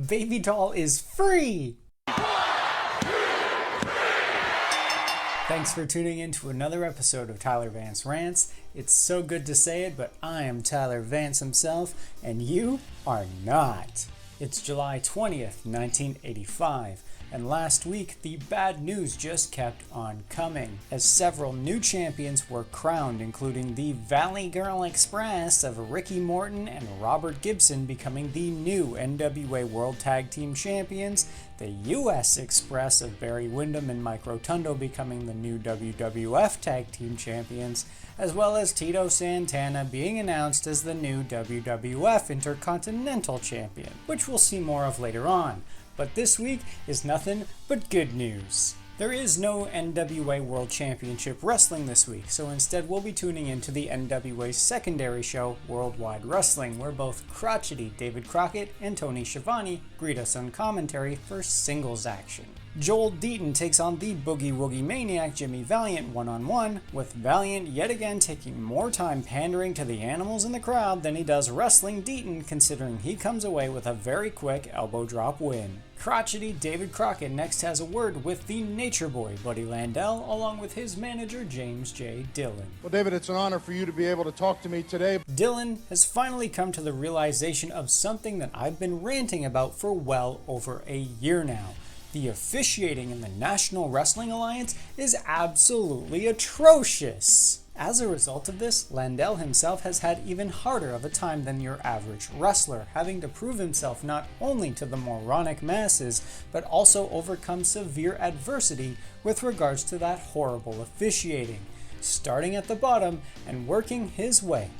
baby doll is free! Thanks for tuning in to another episode of Tyler Vance Rants. It's so good to say it, but I am Tyler Vance himself, and you are not. It's July 20th, 1985, and last week the bad news just kept on coming, as several new champions were crowned, including the Valley Girl Express of Ricky Morton and Robert Gibson becoming the new NWA World Tag Team Champions, the US Express of Barry Windham and Mike Rotundo becoming the new WWF Tag Team Champions, as well as Tito Santana being announced as the new WWF Intercontinental Champion, which we'll see more of later on. But this week is nothing but good news. There is no NWA World Championship Wrestling this week, so instead we'll be tuning into the NWA's secondary show, Worldwide Wrestling, where both crotchety David Crockett and Tony Schiavone greet us on commentary for singles action. Joel Deaton takes on the Boogie Woogie Maniac Jimmy Valiant one-on-one, with Valiant yet again taking more time pandering to the animals in the crowd than he does wrestling Deaton, considering he comes away with a very quick elbow drop win. Crotchety David Crockett next has a word with the Nature Boy, Buddy Landel, along with his manager James J. Dillon. Well, David, it's an honor for you to be able to talk to me today. Dillon has finally come to the realization of something that I've been ranting about for well over a year now. The officiating in the National Wrestling Alliance is absolutely atrocious. As a result of this, Landel himself has had even harder of a time than your average wrestler, having to prove himself not only to the moronic masses, but also overcome severe adversity with regards to that horrible officiating, starting at the bottom and working his way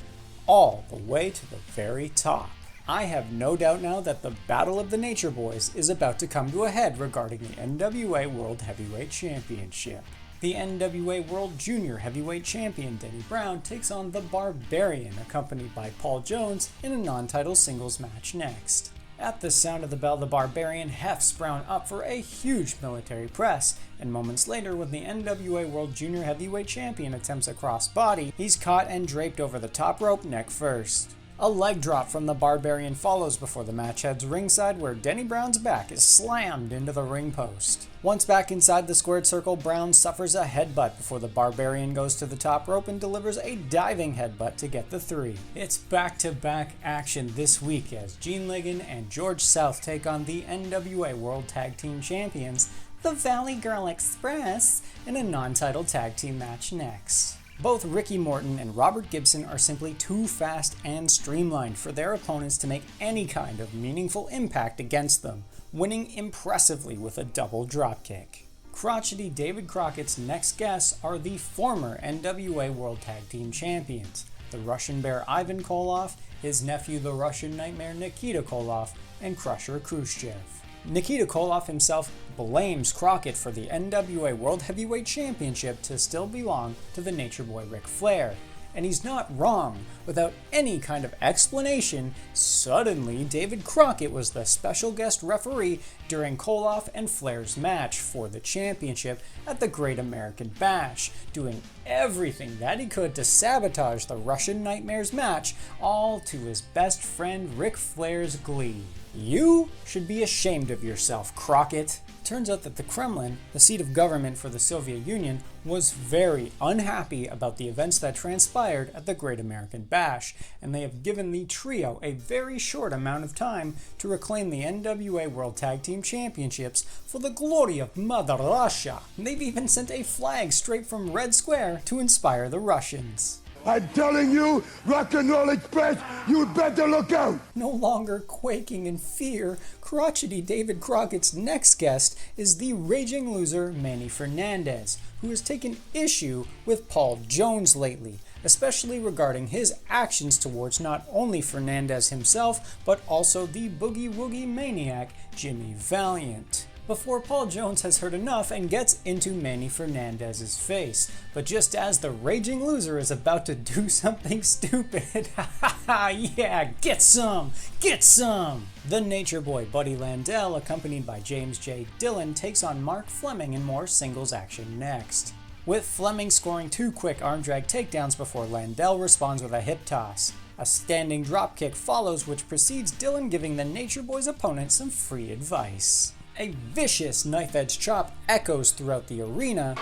all the way to the very top. I have no doubt now that the Battle of the Nature Boys is about to come to a head regarding the NWA World Heavyweight Championship. The NWA World Junior Heavyweight Champion Denny Brown takes on the Barbarian, accompanied by Paul Jones, in a non-title singles match next. At the sound of the bell, the Barbarian hefts Brown up for a huge military press, and moments later, when the NWA World Junior Heavyweight Champion attempts a crossbody, he's caught and draped over the top rope neck first. A leg drop from the Barbarian follows before the match heads ringside, where Denny Brown's back is slammed into the ring post. Once back inside the squared circle, Brown suffers a headbutt before the Barbarian goes to the top rope and delivers a diving headbutt to get the 3. It's back-to-back action this week as Gene Ligon and George South take on the NWA World Tag Team Champions, the Valley Girl Express, in a non-title tag team match next. Both Ricky Morton and Robert Gibson are simply too fast and streamlined for their opponents to make any kind of meaningful impact against them, winning impressively with a double dropkick. Crotchety David Crockett's next guests are the former NWA World Tag Team Champions, the Russian Bear Ivan Koloff, his nephew the Russian Nightmare Nikita Koloff, and Krusher Khrushchev. Nikita Koloff himself blames Crockett for the NWA World Heavyweight Championship to still belong to the Nature Boy Ric Flair. And he's not wrong. Without any kind of explanation, suddenly David Crockett was the special guest referee during Koloff and Flair's match for the championship at the Great American Bash, doing everything that he could to sabotage the Russian Nightmare's match, all to his best friend Ric Flair's glee. You should be ashamed of yourself, Crockett. Turns out that the Kremlin, the seat of government for the Soviet Union, was very unhappy about the events that transpired at the Great American Bash, and they have given the trio a very short amount of time to reclaim the NWA World Tag Team Championships for the glory of Mother Russia. They've even sent a flag straight from Red Square to inspire the Russians. I'm telling you, Rock and Roll Express, you'd better look out! No longer quaking in fear, crotchety David Crockett's next guest is the raging loser Manny Fernandez, who has taken issue with Paul Jones lately, especially regarding his actions towards not only Fernandez himself, but also the Boogie Woogie Maniac Jimmy Valiant. Before Paul Jones has heard enough and gets into Manny Fernandez's face. But just as the raging loser is about to do something stupid, yeah, get some! The Nature Boy Buddy Landel, accompanied by James J. Dillon, takes on Mark Fleming in more singles action next, with Fleming scoring 2 quick arm drag takedowns before Landel responds with a hip toss. A standing dropkick follows, which precedes Dillon giving the Nature Boy's opponent some free advice. A vicious knife-edge chop echoes throughout the arena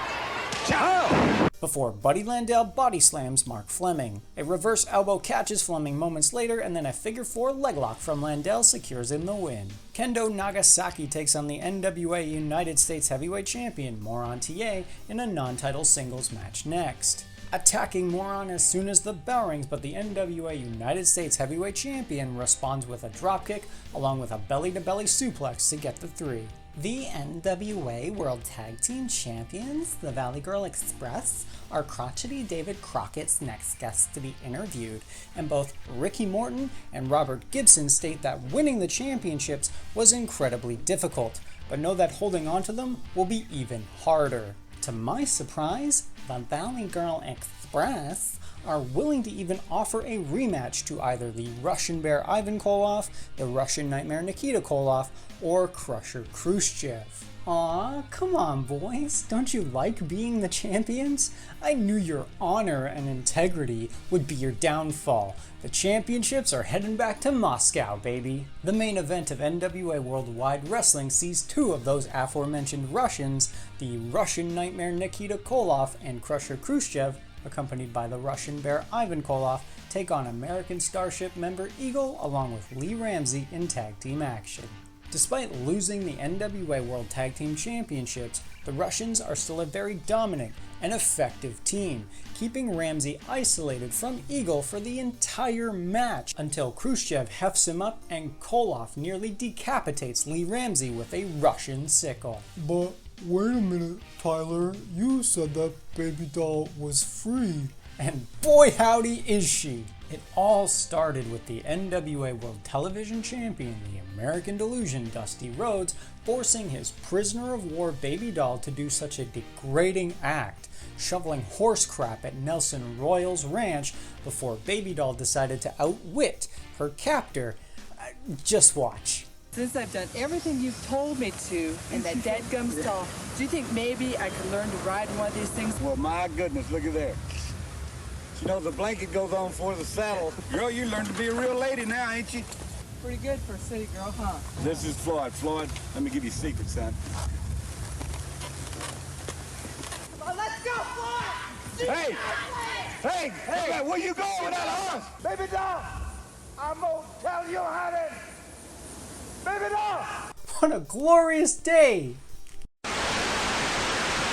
before Buddy Landel body slams Mark Fleming. A reverse elbow catches Fleming moments later, and then a figure 4 leglock from Landel secures him the win. Kendo Nagasaki takes on the NWA United States Heavyweight Champion Moron TA in a non-title singles match next. Attacking Moron as soon as the bell rings, but the NWA United States Heavyweight Champion responds with a dropkick along with a belly-to-belly suplex to get the 3. The NWA World Tag Team Champions, the Valley Girl Express, are crotchety David Crockett's next guests to be interviewed, and both Ricky Morton and Robert Gibson state that winning the championships was incredibly difficult, but know that holding on to them will be even harder. To my surprise, the Valley Girl Express are willing to even offer a rematch to either the Russian Bear Ivan Koloff, the Russian Nightmare Nikita Koloff, or Krusher Khrushchev. Aw, come on boys, don't you like being the champions? I knew your honor and integrity would be your downfall. The championships are heading back to Moscow, baby. The main event of NWA Worldwide Wrestling sees 2 of those aforementioned Russians, the Russian Nightmare Nikita Koloff and Krusher Khrushchev, accompanied by the Russian Bear Ivan Koloff, take on American Starship member Eagle along with Lee Ramsey in tag team action. Despite losing the NWA World Tag Team Championships, the Russians are still a very dominant and effective team, keeping Ramsey isolated from Eagle for the entire match until Khrushchev hefts him up and Koloff nearly decapitates Lee Ramsey with a Russian sickle. But wait a minute, Tyler, you said that baby doll was free. And boy howdy is she! It all started with the NWA World Television Champion, the American Delusion, Dusty Rhodes, forcing his prisoner of war baby doll to do such a degrading act, shoveling horse crap at Nelson Royal's ranch before baby doll decided to outwit her captor. Just watch. Since I've done everything you've told me to in that dadgum stall, do you think maybe I could learn to ride one of these things? Well, my goodness, look at there. You know, the blanket goes on for the saddle. Girl, you learned to be a real lady now, ain't you? Pretty good for a city girl, huh? This is Floyd. Floyd, let me give you a secret, son. Come on, let's go, Floyd! Hey, where you going with that horse? Baby doll, I'm gonna tell you how to... Baby doll! What a glorious day!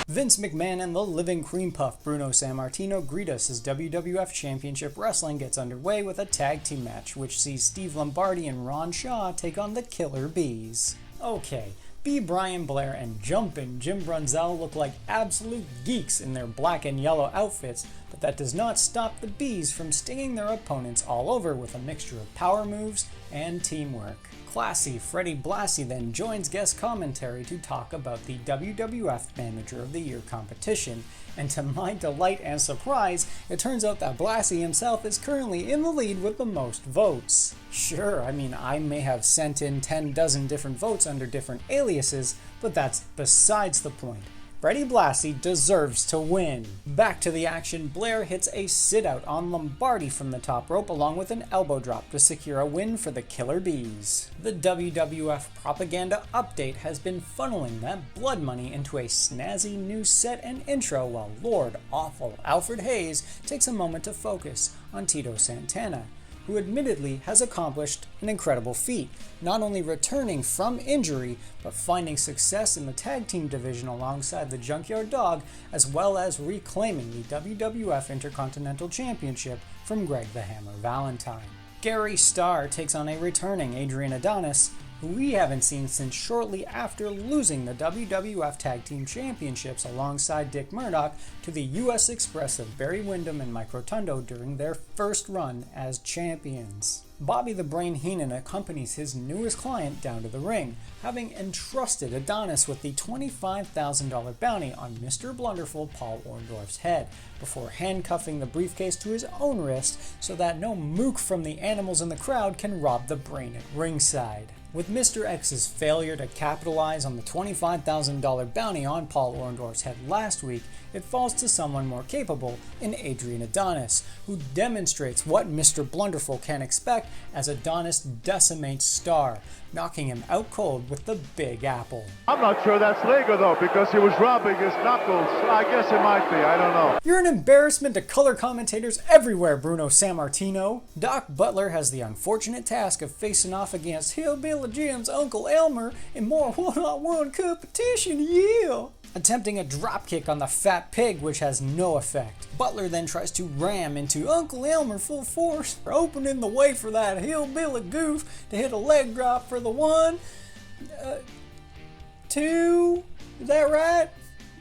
Vince McMahon and the living cream puff Bruno Sammartino greet us as WWF Championship Wrestling gets underway with a tag team match, which sees Steve Lombardi and Ron Shaw take on the Killer Bees. Okay, B. Brian Blair and Jumpin' Jim Brunzell look like absolute geeks in their black and yellow outfits, but that does not stop the Bees from stinging their opponents all over with a mixture of power moves and teamwork. Classy Freddie Blassie then joins guest commentary to talk about the WWF Manager of the Year competition, and to my delight and surprise, it turns out that Blassie himself is currently in the lead with the most votes. Sure, I mean, I may have sent in 10 dozen different votes under different aliases, but that's besides the point. Freddie Blassie deserves to win. Back to the action, Blair hits a sit-out on Lombardi from the top rope along with an elbow drop to secure a win for the Killer Bees. The WWF propaganda update has been funneling that blood money into a snazzy new set and intro while Lord Awful Alfred Hayes takes a moment to focus on Tito Santana, who admittedly has accomplished an incredible feat, not only returning from injury, but finding success in the tag team division alongside the Junkyard Dog, as well as reclaiming the WWF Intercontinental Championship from Greg the Hammer Valentine. Gary Starr takes on a returning Adrian Adonis, who we haven't seen since shortly after losing the WWF Tag Team Championships alongside Dick Murdoch to the US Express of Barry Windham and Mike Rotundo during their first run as champions. Bobby the Brain Heenan accompanies his newest client down to the ring, having entrusted Adonis with the $25,000 bounty on Mr. Blunderful Paul Orndorff's head, before handcuffing the briefcase to his own wrist so that no mook from the animals in the crowd can rob the Brain at ringside. With Mr. X's failure to capitalize on the $25,000 bounty on Paul Orndorff's head last week, it falls to someone more capable in Adrian Adonis, who demonstrates what Mr. Blunderful can expect as Adonis decimates Star, knocking him out cold with the Big Apple. I'm not sure that's legal though, because he was rubbing his knuckles. I guess it might be, I don't know. You're an embarrassment to color commentators everywhere, Bruno Sammartino. Doc Butler has the unfortunate task of facing off against Hillbilly Jim's Uncle Elmer in more one-on-one competition, yeah! Attempting a dropkick on the fat pig, which has no effect. Butler then tries to ram into Uncle Elmer full force, opening the way for that hillbilly goof to hit a leg drop for the 1, 2, is that right?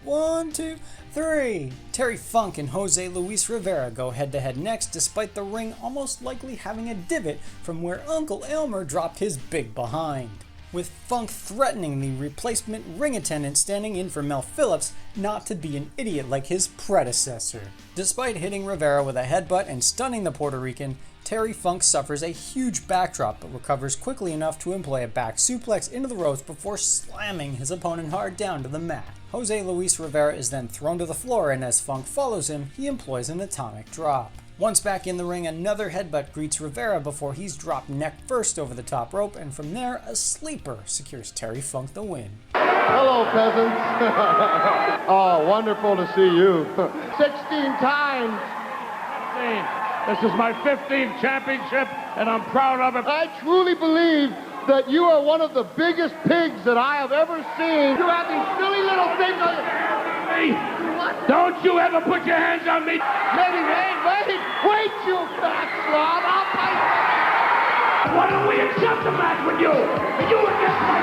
1, 2, 3. Terry Funk and Jose Luis Rivera go head-to-head next, despite the ring almost likely having a divot from where Uncle Elmer dropped his big behind, with Funk threatening the replacement ring attendant standing in for Mel Phillips not to be an idiot like his predecessor. Despite hitting Rivera with a headbutt and stunning the Puerto Rican, Terry Funk suffers a huge backdrop but recovers quickly enough to employ a back suplex into the ropes before slamming his opponent hard down to the mat. Jose Luis Rivera is then thrown to the floor, and as Funk follows him, he employs an atomic drop. Once back in the ring, another headbutt greets Rivera before he's dropped neck first over the top rope, and from there, a sleeper secures Terry Funk the win. Hello, peasants. Oh, wonderful to see you. 16 times. This is my 15th championship, and I'm proud of it. I truly believe that you are one of the biggest pigs that I have ever seen. You have these silly little things on your... Don't you ever put your hands on me. Wait, you fat slob. I'll fight. Why don't we accept a match with you? You against my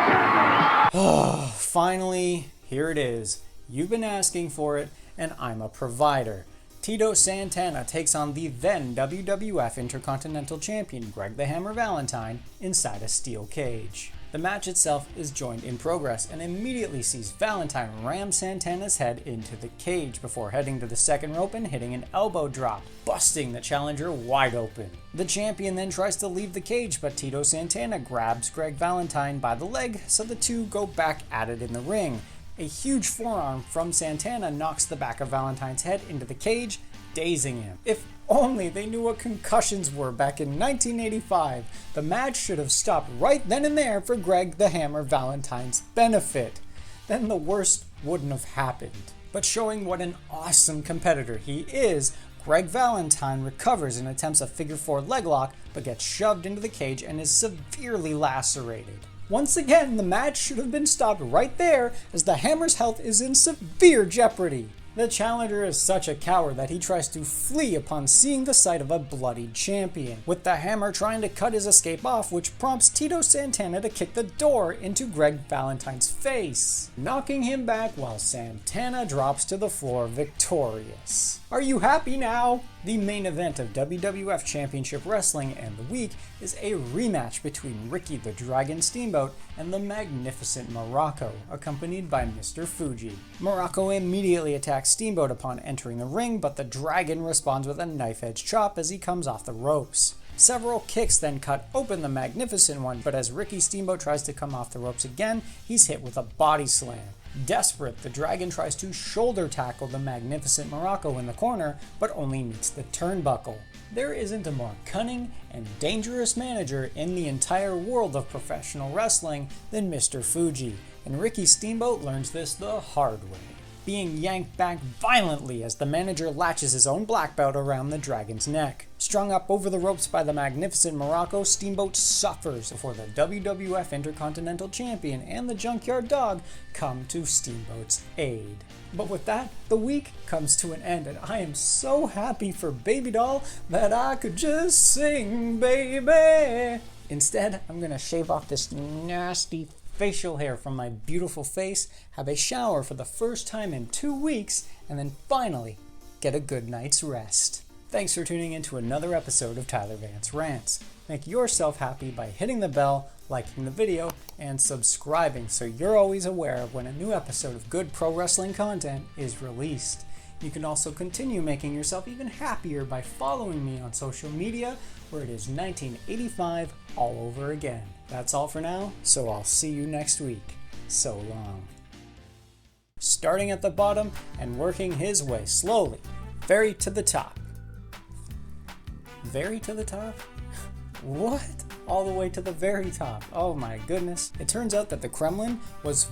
champion. Finally, here it is. You've been asking for it, and I'm a provider. Tito Santana takes on the then WWF Intercontinental Champion Greg the Hammer Valentine inside a steel cage. The match itself is joined in progress and immediately sees Valentine ram Santana's head into the cage before heading to the second rope and hitting an elbow drop, busting the challenger wide open. The champion then tries to leave the cage, but Tito Santana grabs Greg Valentine by the leg, so the two go back at it in the ring. A huge forearm from Santana knocks the back of Valentine's head into the cage, dazing him. If only they knew what concussions were back in 1985. The match should have stopped right then and there for Greg the Hammer Valentine's benefit. Then the worst wouldn't have happened. But showing what an awesome competitor he is, Greg Valentine recovers and attempts a figure 4 leg lock, but gets shoved into the cage and is severely lacerated. Once again, the match should have been stopped right there, as the Hammer's health is in severe jeopardy. The challenger is such a coward that he tries to flee upon seeing the sight of a bloodied champion, with the Hammer trying to cut his escape off, which prompts Tito Santana to kick the door into Greg Valentine's face, knocking him back while Santana drops to the floor victorious. Are you happy now? The main event of WWF Championship Wrestling and the week is a rematch between Ricky the Dragon Steamboat and the Magnificent Morocco, accompanied by Mr. Fuji. Morocco immediately attacks Steamboat upon entering the ring, but the Dragon responds with a knife-edge chop as he comes off the ropes. Several kicks then cut open the Magnificent one, but as Ricky Steamboat tries to come off the ropes again, he's hit with a body slam. Desperate, the Dragon tries to shoulder tackle the Magnificent Morocco in the corner, but only meets the turnbuckle. There isn't a more cunning and dangerous manager in the entire world of professional wrestling than Mr. Fuji, and Ricky Steamboat learns this the hard way, being yanked back violently as the manager latches his own black belt around the Dragon's neck. Strung up over the ropes by the Magnificent Morocco, Steamboat suffers before the WWF Intercontinental Champion and the Junkyard Dog come to Steamboat's aid. But with that, the week comes to an end, and I am so happy for Baby Doll that I could just sing, baby. Instead, I'm gonna shave off this nasty facial hair from my beautiful face, have a shower for the first time in 2 weeks, and then finally get a good night's rest. Thanks for tuning in to another episode of Tyler Vance Rants. Make yourself happy by hitting the bell, liking the video, and subscribing so you're always aware of when a new episode of good pro wrestling content is released. You can also continue making yourself even happier by following me on social media, where it is 1985 all over again. That's all for now, so I'll see you next week. So long. Starting at the bottom and working his way slowly, very to the top. Very to the top? What? All the way to the very top. Oh my goodness. It turns out that the Kremlin was